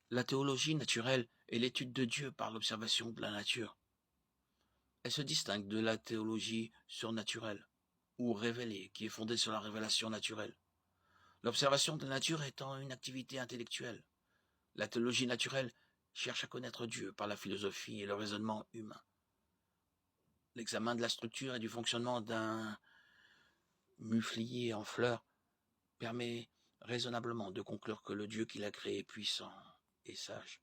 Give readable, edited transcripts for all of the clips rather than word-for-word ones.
La théologie naturelle est l'étude de Dieu par l'observation de la nature. Elle se distingue de la théologie surnaturelle, ou révélée, qui est fondée sur la révélation naturelle. L'observation de la nature étant une activité intellectuelle. La théologie naturelle cherche à connaître Dieu par la philosophie et le raisonnement humain. L'examen de la structure et du fonctionnement d'un muflier en fleurs permet raisonnablement de conclure que le Dieu qui l'a créé est puissant et sage.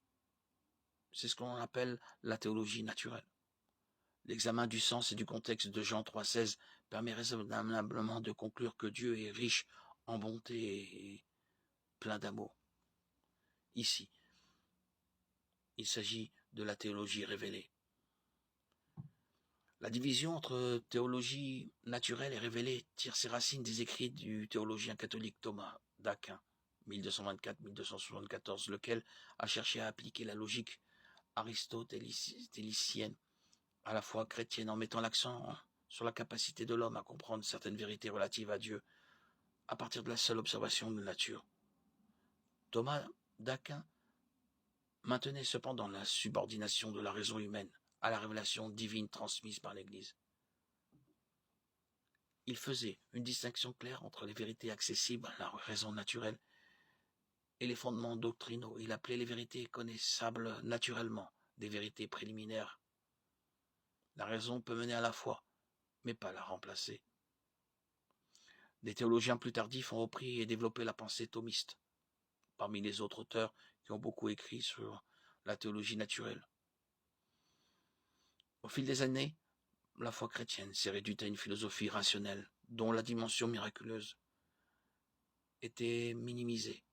C'est ce qu'on appelle la théologie naturelle. L'examen du sens et du contexte de Jean 3,16 permet raisonnablement de conclure que Dieu est riche en bonté et plein d'amour. Ici, il s'agit de la théologie révélée. La division entre théologie naturelle et révélée tire ses racines des écrits du théologien catholique Thomas d'Aquin, 1224-1274, lequel a cherché à appliquer la logique aristotélicienne à la fois chrétienne en mettant l'accent sur la capacité de l'homme à comprendre certaines vérités relatives à Dieu à partir de la seule observation de la nature. Thomas d'Aquin maintenait cependant la subordination de la raison humaine à la révélation divine transmise par l'Église. Il faisait une distinction claire entre les vérités accessibles à la raison naturelle et les fondements doctrinaux. Il appelait les vérités connaissables naturellement des vérités préliminaires. La raison peut mener à la foi, mais pas la remplacer. Des théologiens plus tardifs ont repris et développé la pensée thomiste, parmi les autres auteurs qui ont beaucoup écrit sur la théologie naturelle. Au fil des années, la foi chrétienne s'est réduite à une philosophie rationnelle, dont la dimension miraculeuse était minimisée.